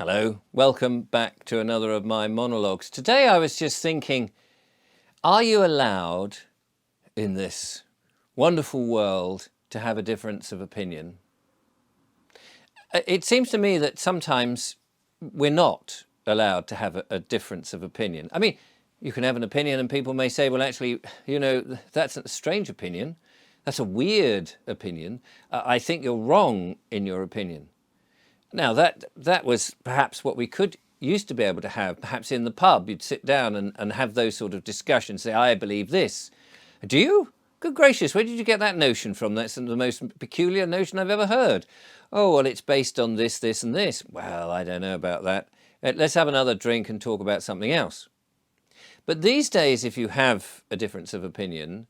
Hello, welcome back to another of my monologues. Today I was just thinking, are you allowed in this wonderful world to have a difference of opinion? It seems to me that sometimes we're not allowed to have a difference of opinion. I mean, you can have an opinion and people may say, well, actually, that's a strange opinion. That's a weird opinion. I think you're wrong in your opinion. Now, that was perhaps what we used to be able to have. Perhaps in the pub, you'd sit down and have those sort of discussions, say, I believe this. Do you? Good gracious, where did you get that notion from? That's the most peculiar notion I've ever heard. Oh, well, it's based on this, this, and this. Well, I don't know about that. Let's have another drink and talk about something else. But these days, if you have a difference of opinion,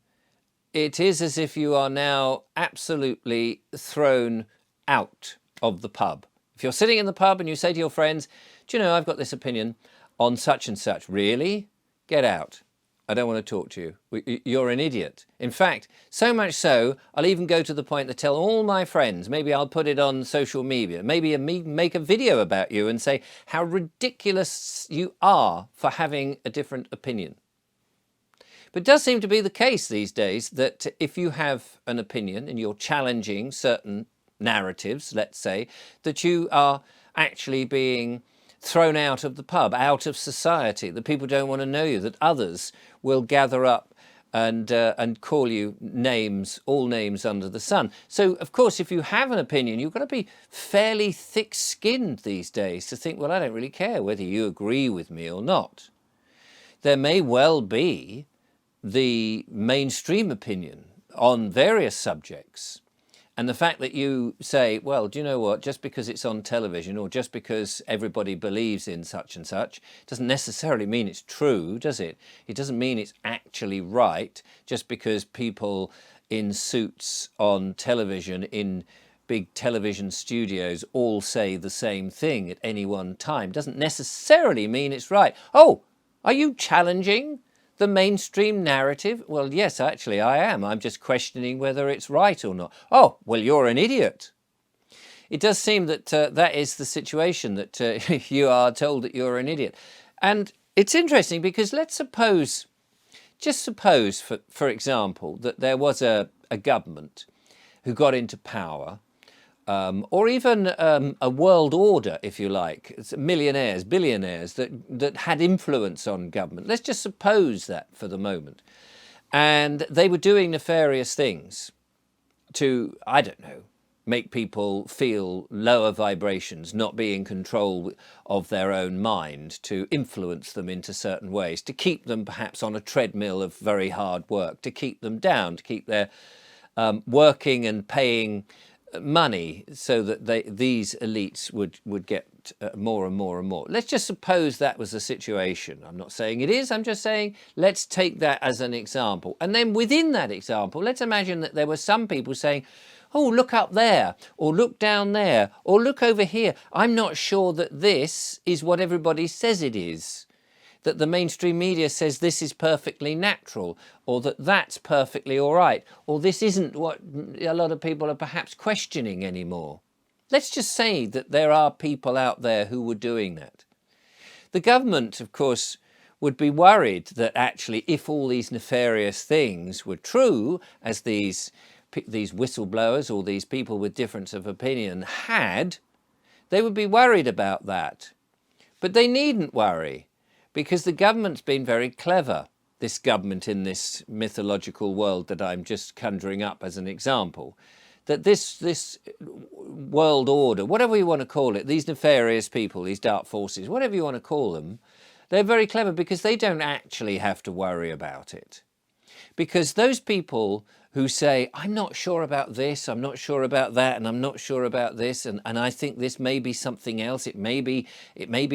it is as if you are now absolutely thrown out of the pub. If you're sitting in the pub and you say to your friends, do you know, I've got this opinion on such and such. Really? Get out. I don't want to talk to you. You're an idiot. In fact, so much so, I'll even go to the point to tell all my friends, maybe I'll put it on social media, maybe make a video about you and say how ridiculous you are for having a different opinion. But it does seem to be the case these days that if you have an opinion and you're challenging certain narratives, let's say, that you are actually being thrown out of the pub, out of society, that people don't want to know you, that others will gather up and call you names, all names under the sun. So, of course, if you have an opinion, you've got to be fairly thick-skinned these days to think, well, I don't really care whether you agree with me or not. There may well be the mainstream opinion on various subjects. And the fact that you say, well, do you know what, just because it's on television or just because everybody believes in such and such, doesn't necessarily mean it's true, does it? It doesn't mean it's actually right just because people in suits on television, in big television studios, all say the same thing at any one time. Doesn't necessarily mean it's right. Oh, are you challenging the mainstream narrative? Well, yes, actually I am. I'm just questioning whether it's right or not. Oh, well, you're an idiot. It does seem that that is the situation, that you are told that you're an idiot. And it's interesting because let's suppose, just suppose, for example, that there was a government who got into power, or even a world order, if you like, millionaires, billionaires that had influence on government. Let's just suppose that for the moment. And they were doing nefarious things to, I don't know, make people feel lower vibrations, not be in control of their own mind, to influence them into certain ways, to keep them perhaps on a treadmill of very hard work, to keep them down, to keep their working and paying money so that these elites would get more and more and more. Let's just suppose that was the situation. I'm not saying it is, I'm just saying let's take that as an example. And then within that example, let's imagine that there were some people saying, oh, look up there, or look down there, or look over here. I'm not sure that this is what everybody says it is. That the mainstream media says this is perfectly natural, or that that's perfectly all right, or this isn't what a lot of people are perhaps questioning anymore. Let's just say that there are people out there who were doing that. The government, of course, would be worried that actually if all these nefarious things were true, as these whistleblowers or these people with difference of opinion had, they would be worried about that. But they needn't worry, because the government's been very clever, this government in this mythological world that I'm just conjuring up as an example, that this world order, whatever you want to call it, these nefarious people, these dark forces, whatever you want to call them, they're very clever because they don't actually have to worry about it. Because those people who say, I'm not sure about this, I'm not sure about that, and I'm not sure about this, and I think this may be something else, it may be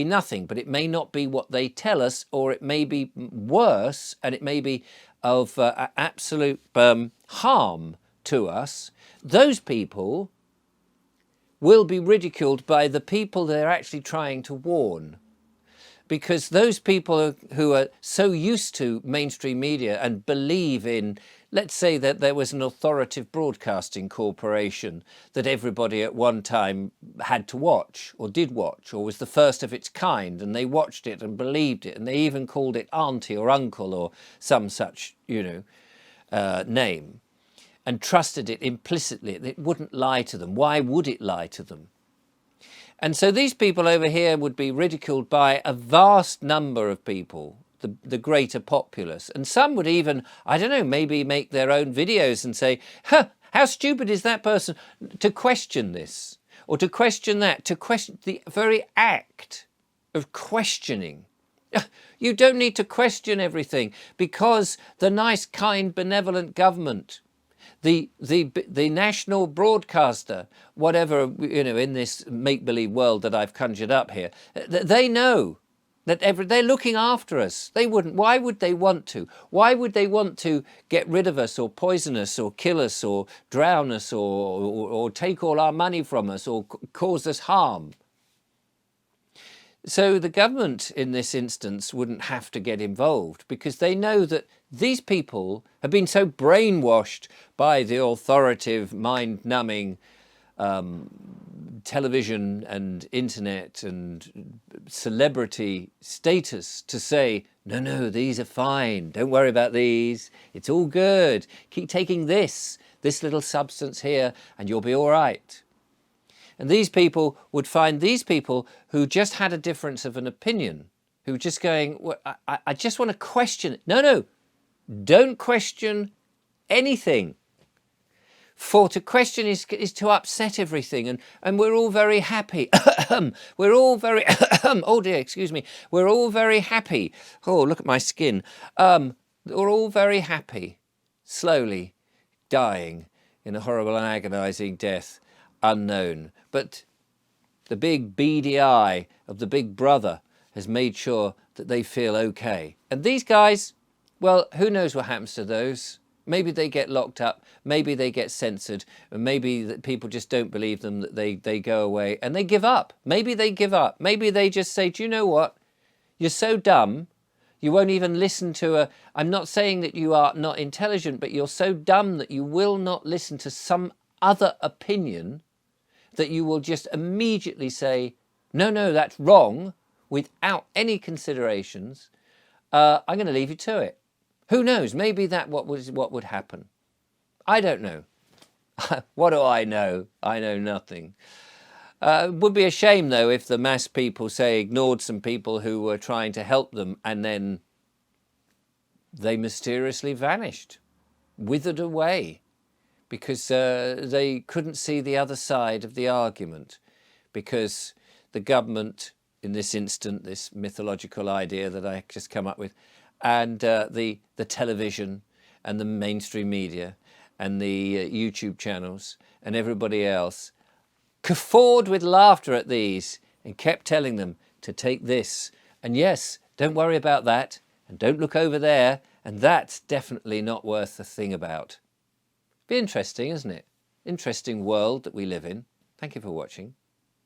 nothing, but it may not be what they tell us, or it may be worse, and it may be of absolute harm to us. Those people will be ridiculed by the people they're actually trying to warn. because those people who are so used to mainstream media and believe in, let's say that there was an authoritative broadcasting corporation that everybody at one time had to watch or did watch, or was the first of its kind, and they watched it and believed it, and they even called it auntie or uncle or some such, name, and trusted it implicitly. It wouldn't lie to them. Why would it lie to them? And so these people over here would be ridiculed by a vast number of people, the greater populace. And some would even, I don't know, maybe make their own videos and say, how stupid is that person to question this or to question that, to question the very act of questioning. You don't need to question everything, because the nice, kind, benevolent government, the national broadcaster, whatever, in this make-believe world that I've conjured up here, they know that they're looking after us. They wouldn't. Why would they want to? Why would they want to get rid of us or poison us or kill us or drown us or take all our money from us or cause us harm? So the government in this instance wouldn't have to get involved, because they know that these people have been so brainwashed by the authoritative, mind-numbing television and internet and celebrity status to say, no, these are fine. Don't worry about these. It's all good. Keep taking this little substance here and you'll be all right. And these people would find these people who just had a difference of an opinion, who were just going, well, I just want to question it. No, don't question anything. For to question is to upset everything, and we're all very happy. We're all very, oh dear, excuse me. We're all very happy. Oh, look at my skin. We're all very happy, slowly dying in a horrible and agonizing death, unknown. But the big beady eye of the big brother has made sure that they feel okay. And these guys, well, who knows what happens to those? Maybe they get locked up, maybe they get censored, and maybe that people just don't believe them, that they go away and they give up. Maybe they give up. Maybe they just say, do you know what? You're so dumb, you won't even listen to I'm not saying that you are not intelligent, but you're so dumb that you will not listen to some other opinion, that you will just immediately say, no, that's wrong, without any considerations. I'm going to leave you to it. Who knows? Maybe that what would happen. I don't know. What do I know? I know nothing. It would be a shame, though, if the mass people, say, ignored some people who were trying to help them, and then they mysteriously vanished, withered away, because they couldn't see the other side of the argument, because the government, in this instant, this mythological idea that I just come up with, and the television and the mainstream media and the YouTube channels and everybody else guffawed with laughter at these and kept telling them to take this. And yes, don't worry about that, and don't look over there, and that's definitely not worth a thing about. Be interesting, isn't it? Interesting world that we live in. Thank you for watching.